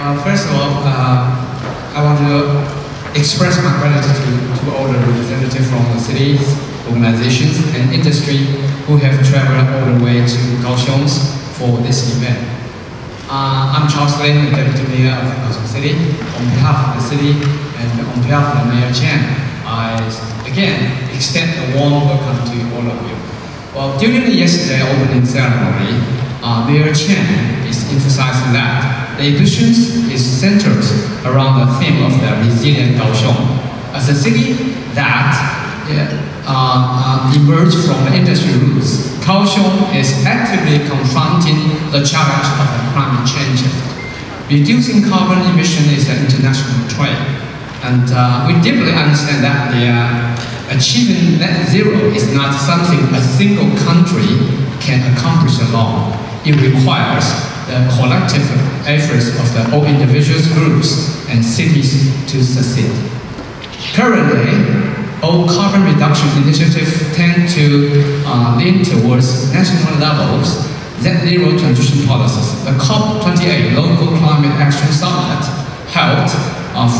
First of all, I want to express my gratitude to all the representatives from the cities, organizations, and industry who have traveled all the way to Kaohsiung for this event. I'm Charles Lin, the Deputy Mayor of Kaohsiung City. On behalf of the city and on behalf of the Mayor Chen, I again extend a warm welcome to all of you. Well, during the yesterday opening ceremony, Mayor Chen is emphasizing that the editions is centered around the theme of the resilient Kaohsiung. As a city that emerged from the industry roots, Kaohsiung is actively confronting the challenge of the climate change. Reducing carbon emission is an international trend, and we deeply understand that achieving net zero is not something a single country can accomplish alone. It requires the collective efforts of the all individuals, groups, and cities to succeed. Currently, all carbon reduction initiatives tend to lean towards national levels, net zero transition policies. The COP28 Local Climate Action Summit, held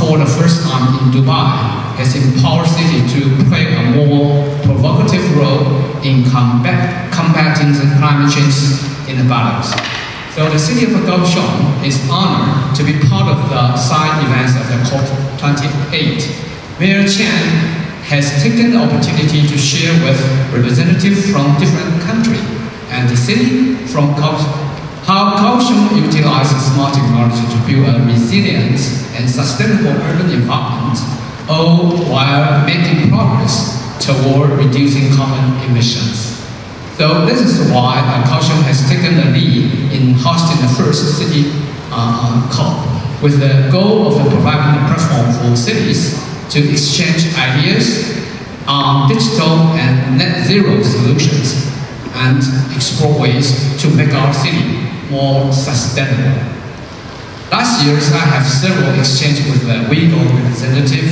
for the first time in Dubai, has empowered cities to play a more provocative role in combating the climate change in the balance. So the city of Kaohsiung is honored to be part of the side events of the COP28. Mayor Chen has taken the opportunity to share with representatives from different countries and the city from how Kaohsiung utilizes smart technology to build a resilient and sustainable urban environment, all while making progress toward reducing carbon emissions. So this is why Kaohsiung has taken the lead in hosting the first city COP, with the goal of providing a platform for cities to exchange ideas on digital and net zero solutions and explore ways to make our city more sustainable. Last year, I have several exchanges with the WeGO representative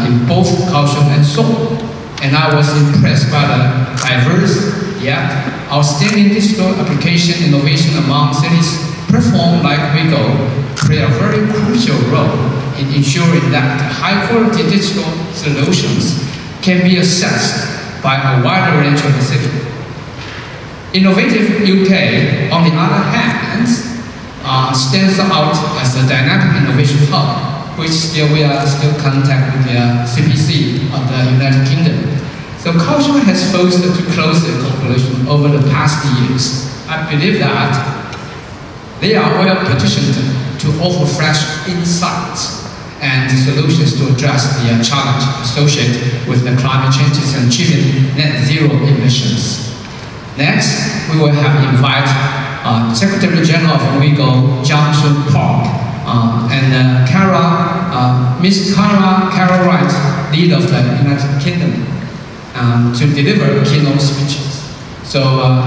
in both Kaohsiung and Seoul, and I was impressed by the diverse yet outstanding digital application innovation among cities. Platforms like WeGO play a very crucial role in ensuring that high-quality digital solutions can be accessed by a wider range of the city. Innovative UK, on the other hand, stands out as a dynamic innovation hub, which we are still in contact with the CPC of the United Kingdom. So Kaohsiung has fostered closer cooperation over the past years. I believe that they are well positioned to offer fresh insights and solutions to address the challenge associated with the climate changes and achieving net zero emissions. Next, we will have invited Secretary General of WeGO, Jung-Sook Park, and Miss Cartwright, lead of the United Kingdom, to deliver keynote speeches. So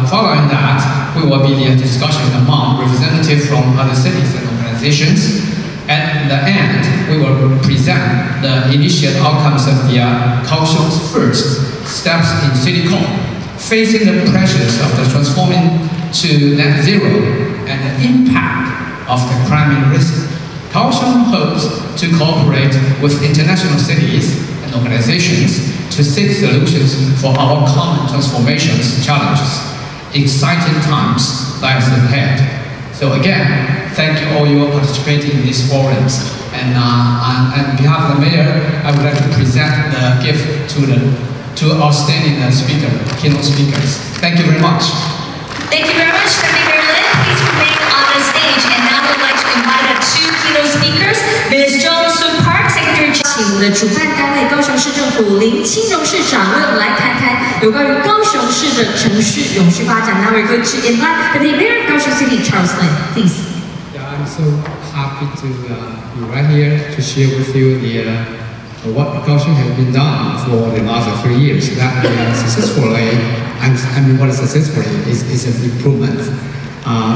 following that, we will be the discussion among representatives from other cities and organizations. At the end, we will present the initial outcomes of the Kaohsiung's first steps in CityCOP, facing the pressures of the transforming to net zero and the impact of the climate risk. Kaohsiung hopes to cooperate with international cities and organizations to seek solutions for our common transformations challenges. Exciting times lies ahead. So again, thank you all you participating in these forums. And on behalf of the mayor, I would like to present the gift to the two outstanding keynote speakers. Thank you very much. Thank you very much, Senator Lin. Please remain on the stage. And now we'd like to invite our two keynote speakers, Ms. Jung-Sook Park, Secretary General. 请我们的主办单位高雄市政府林欽荣市长为我们来谈谈有关于高雄市的城市永续发展。Now we're going to invite the Mayor of Kaohsiung City, Charles Lin. Please. Yeah, I'm so happy to be right here to share with you what Kaohsiung has been done for the last 3 years. That successfully, what is successfully is an improvement,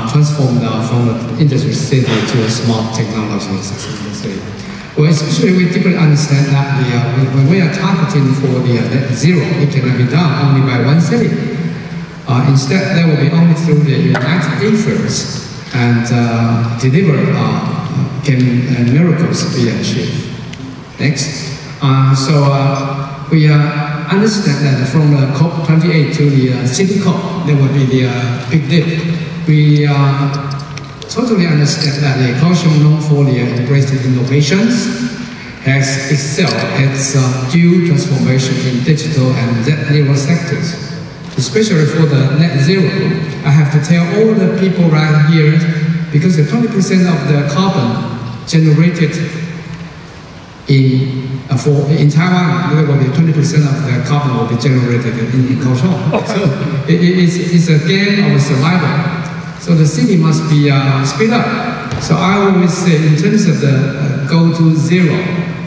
transformed from an industry city to a smart technology city. Well, especially we deeply understand that when we are targeting for the net zero, it cannot be done only by one city. Instead, there will be only through the united efforts and can miracles be achieved. Next. We understand that from the COP28 to the CityCOP, there will be the big leap. We totally understand that the Kaohsiung, known for the embracing innovations, has excelled its due transformation in digital and net zero sectors. Especially for the net zero, I have to tell all the people right here, because the 20% of the carbon generated in Taiwan, there will be 20% of the carbon will be generated in Kaohsiung. So it's a game of survival. So the city must be speed up. So I always say, in terms of the go to zero,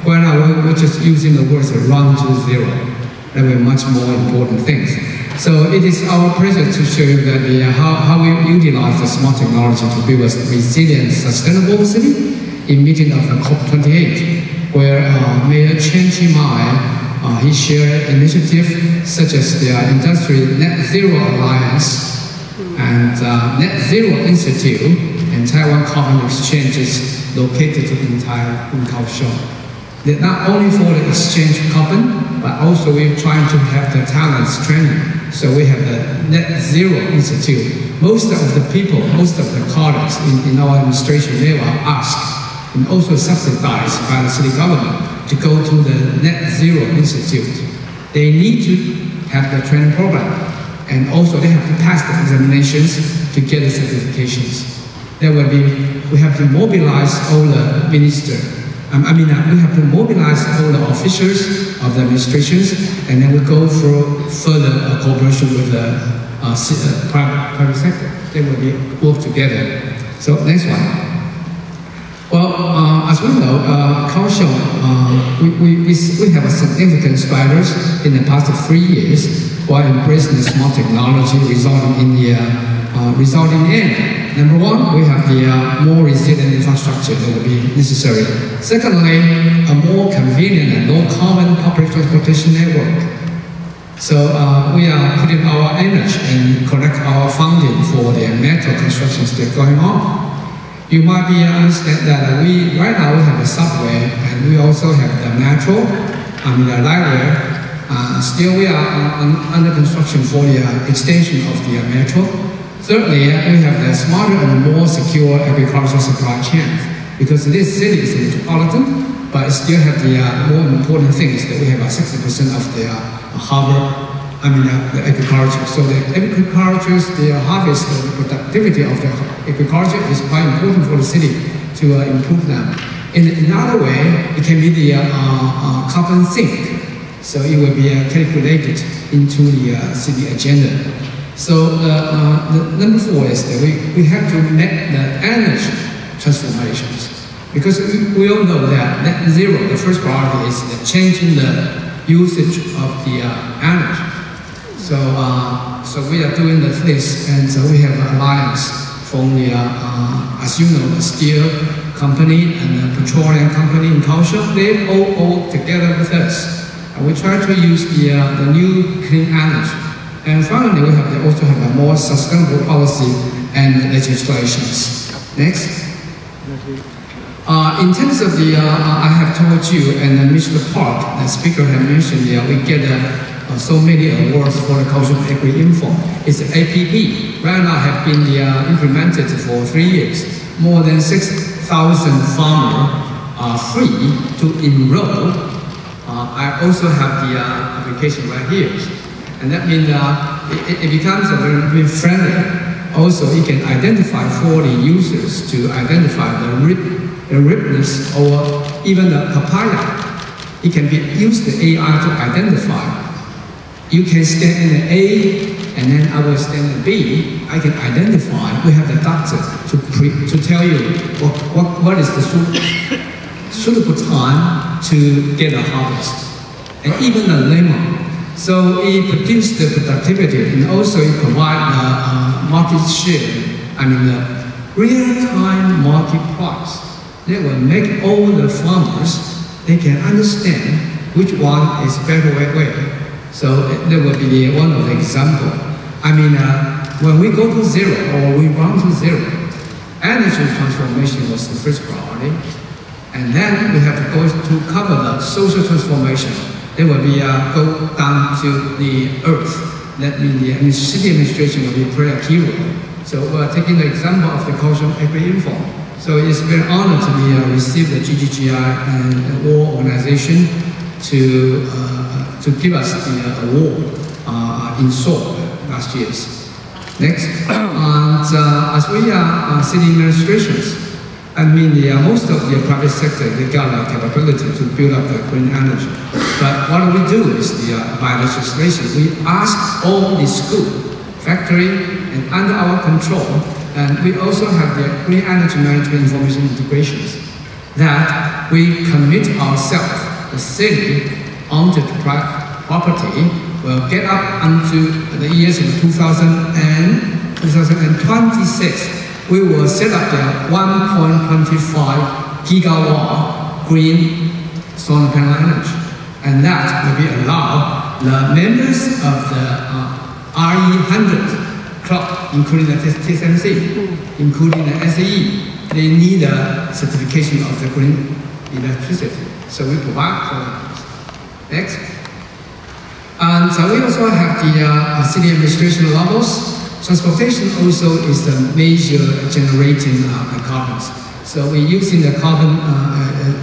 when we're just using the words run to zero, there will be much more important things. So it is our pleasure to show you that how we utilize the smart technology to build a resilient, sustainable city in meeting of the COP28, where Mayor Chen Chi-mai, he shared initiatives such as the Industry Net Zero Alliance and Net Zero Institute and Taiwan Carbon Exchanges located in Kaohsiung. They're not only for the exchange of carbon, but also we're trying to have the talents training. So we have the Net Zero Institute. Most of the people, most of the colleagues in our administration, they were asked and also subsidized by the city government to go to the Net Zero Institute. They need to have the training program, and also they have to pass the examinations to get the certifications. We have to mobilize all the ministers. We have to mobilize all the officials of the administrations, and then we go for further cooperation with the private sector. They will work together. So next one. Well, as we know, Kaohsiung, we have a significant strides in the past 3 years while embracing the smart technology, resulting in number one, we have the more resilient infrastructure that will be necessary. Secondly, a more convenient and low-carbon public transportation network. So we are putting our energy and collect our funding for the metro construction still going on. You might be understand that right now we have a subway and we also have the metro, the light rail. Still we are under construction for the extension of the metro. Thirdly, we have the smarter and more secure agricultural supply chains, because this city is metropolitan, but it still have the more important things that we have 60% of the the agriculture. So the agriculture, the harvest, the productivity of the agriculture is quite important for the city to improve them. In another way, it can be the carbon sink, so it will be calculated into the city agenda. So the number 4 is that we have to make the energy transformations, because we all know that net zero, the first priority is changing the usage of the energy. So we are doing this, and so we have an alliance from the, as you know, the steel company and the petroleum company in Kaohsiung. They all together with us, and we try to use the new clean energy. And finally, we also have a more sustainable policy and legislations. Next. In terms of the, I have told you, and Mr. Park, the speaker, had mentioned, we get so many awards for the Kaohsiung Agri-Info. It's an APP. Right now have been implemented for 3 years. More than 6,000 farmers are free to enroll. I also have the application right here. And that means it becomes very friendly. Also, it can identify for the users to identify the ripeness or even the papaya. It can be used the AI to identify. You can scan in the A, and then I will scan the B. I can identify. We have the doctor to tell you what is the suitable time to get a harvest, and even the lemon. So it produces the productivity, and also it provides market share, the real-time market price. That will make all the farmers, they can understand which one is better way. So that will be one of the examples. When we go to zero or we run to zero, energy transformation was the first priority. And then we have to go to cover the social transformation. It will be go down to the earth. That means the city administration will be play a key role. So we're taking the example of the Kaohsiung Agri-Info. So it's very honored to be receive the GGGI and World Organization to give us the award in Seoul last year. Next, and as we are city administrations, I mean, most of the private sector, they got the capability to build up the green energy. But what we do is by legislation, we ask all the school, factory, and under our control, and we also have the green energy management information integrations, that we commit ourselves, the city, onto the private property, will get up until the years of 2026. We will set up the 1.25 gigawatt green solar panel energy. And that will be allow the members of the RE100 club, including the TSMC, including the SAE, they need a certification of the green electricity. So we provide for them. Next. And we also have the city administration levels. Transportation also is the major generating carbons. So we're using the carbon,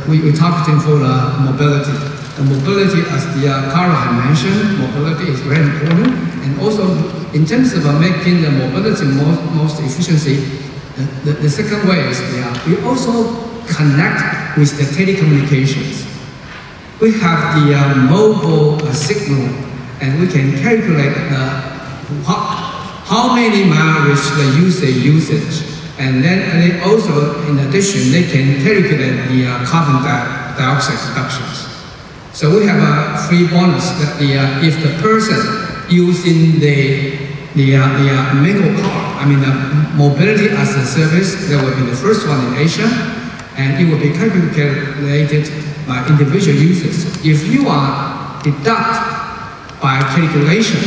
we're targeting for mobility. The mobility, as the Cartwright had mentioned, mobility is very important. And also, in terms of making the mobility most efficiency, the second way is we also connect with the telecommunications. We have the mobile signal, and we can calculate how many miles the user usage, and then they also, in addition, they can calculate the carbon dioxide reductions. So we have a free bonus that if the person using the manual car, I mean the mobility as a service, that will be the first one in Asia, and it will be calculated by individual users. If you are deduct by calculation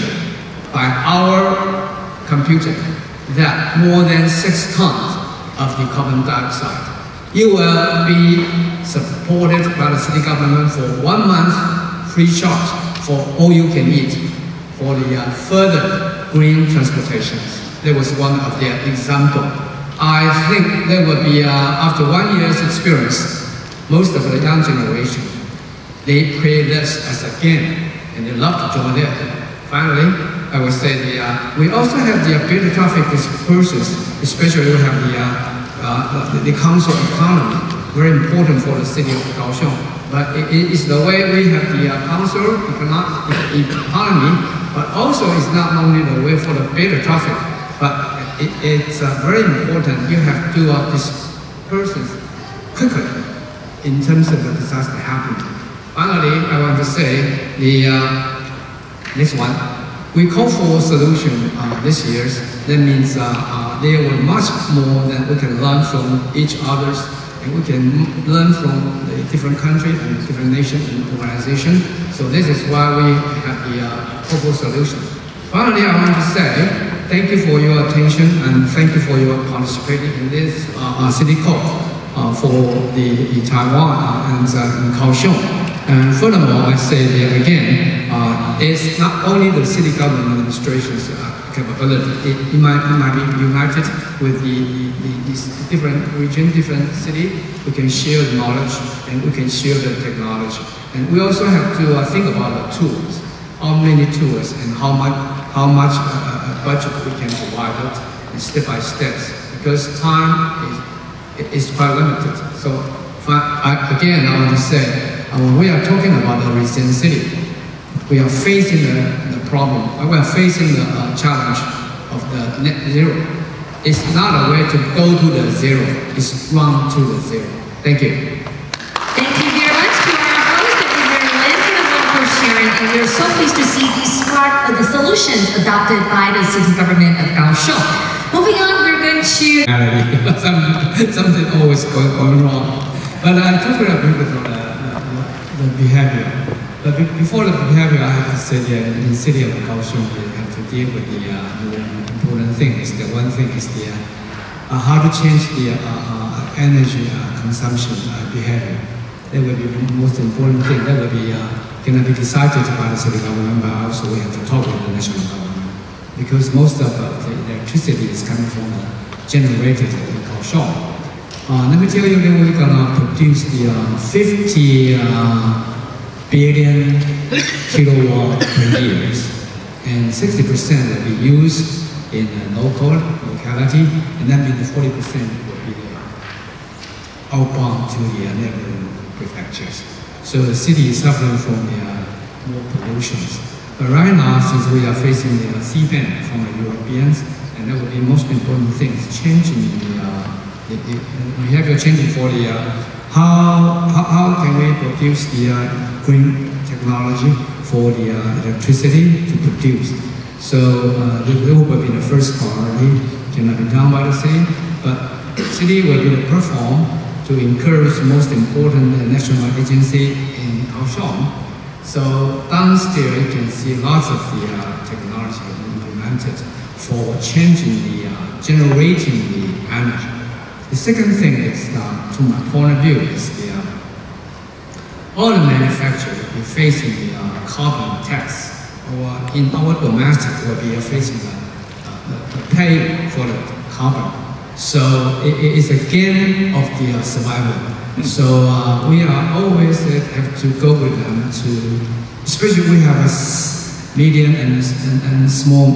by our computer that more than 6 tons of the carbon dioxide, you will be supported by the city government for 1 month free charge for all you can eat for the further green transportations. That was one of the example. I think there will be, after 1 year's experience, most of the young generation, they play this as a game and they love to join it. Finally, I would say we also have the better traffic dispersions, especially we have the council economy, very important for the city of Kaohsiung. But it is the way we have the council economy, but also it's not only the way for the better traffic, but it's very important. You have to disperse quickly in terms of the disaster happening. Finally, I want to say the next one. We call for solution this year. That means there were much more that we can learn from each other, and we can learn from the different countries and different nations and organizations. So this is why we have the call for solution. Finally, I want to say thank you for your attention and thank you for your participating in this CityCOP for the Taiwan and in Kaohsiung. And furthermore, I say that again, it's not only the city government administration's capability. It might be united with the different region, different city. We can share the knowledge and we can share the technology. And we also have to think about the tools, how many tools and how much budget we can provide it, and step by steps, because time is quite limited. So again, I want to say, when we are talking about a resilient city, we are facing the problem, we are facing the challenge of the net zero. It's not a way to go to the zero, it's run to the zero. Thank you. Thank you very much to our host, Dr. Lin, for sharing. And we're so pleased to see these part of the solutions adopted by the city government of Kaohsiung. Moving on, we're going to... Something always going wrong. But I totally agree with the behavior. But before the behavior, I have to say that in the city of Kaohsiung, we have to deal with the important thing. The one thing is how to change the energy consumption behavior. That will be the most important thing. That will be going to be decided by the city government, but also we have to talk with the national government. Because most of the electricity is coming from the generated in Kaohsiung. Let me tell you that we're going to produce the 50 billion kilowatt per year. And 60% will be used in locality, and that means 40% will be outbound to the neighboring prefectures. So the city is suffering from more pollution. But right now, since we are facing the CBAM from the Europeans, and that will be the most important thing, changing the behavior changing for the how can we produce the green technology for the electricity to produce. So that will be the first priority, cannot be done by the city, but the city will be the platform to encourage the most important national agency in Kaohsiung. So downstairs you can see lots of the technology implemented for changing the, generating the energy. The second thing is, to my point of view, is the all the manufacturers will be facing the carbon tax, or in our domestic will be facing the pay for the carbon. So it is a game of the survival. So we are always have to go with them to, especially we have a medium and small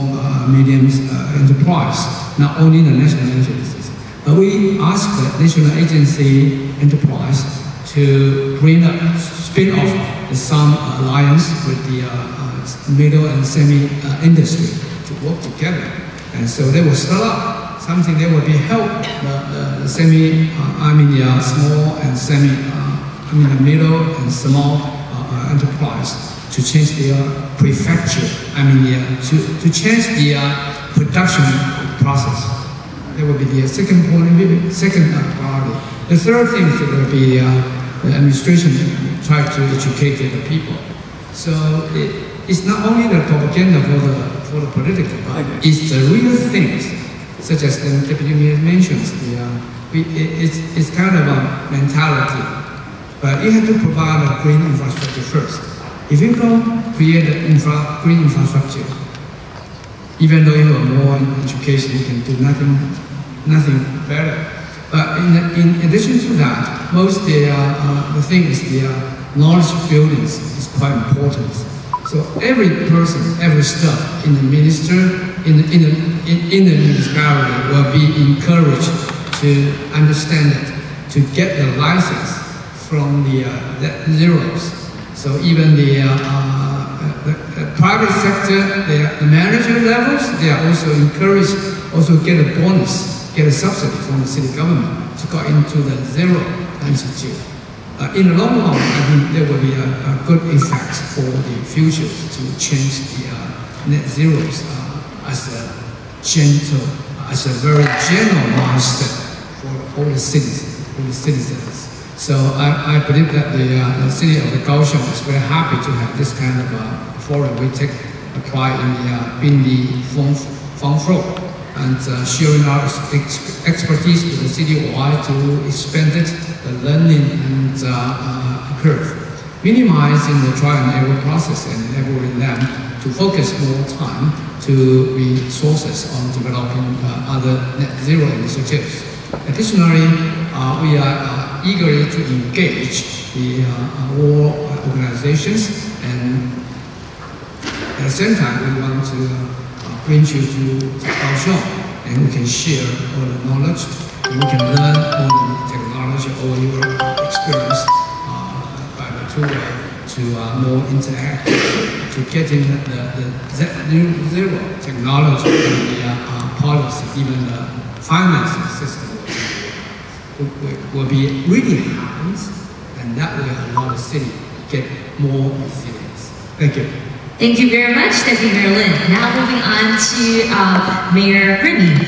medium enterprise, not only the national agencies, but we ask the national agency enterprise to bring up, spin off some alliance with the middle and semi industry to work together, and so they will start up something that will be help the semi, the small and semi, the middle and small enterprise to change their prefecture. To change the production process. That will be the second point, maybe second priority. The third thing will be the administration try to educate the people. So it's not only the propaganda for the political, but it's the real things, such as the Deputy Mayor mentions. It's kind of a mentality, but you have to provide a green infrastructure first. If you don't create a green infrastructure, even though you have more education, you can do nothing better. But in addition to that, most the thing is the knowledge buildings is quite important. So every person, every staff in the in the municipality will be encouraged to understand it, to get the license from the zeros. So even the private sector, the manager levels, they are also encouraged, also get a bonus, get a subsidy from the city government to go into the zero institute. In the long run, I think there will be a good effect for the future to change the net zeros as a very general mindset for all the cities, all the citizens. So I believe that the city of Kaohsiung is very happy to have this kind of forum. We take pride in the Feng Flow and sharing our expertise to the city-wide to expand it, the learning and curve, minimizing the trial and error process and enabling them to focus more time to resources on developing other net zero initiatives. Additionally, we are eager to engage the all organizations, and at the same time we want to bring you to Kaohsiung, and we can share all the knowledge, and we can learn all the technology, all your experience by the two-way to more interact, to get in the zero technology and the policy, even the financing system will be really high, and that will allow the city to get more resilience. Thank you. Thank you very much, Deputy Mayor Lin. Now moving on to Mayor Remy.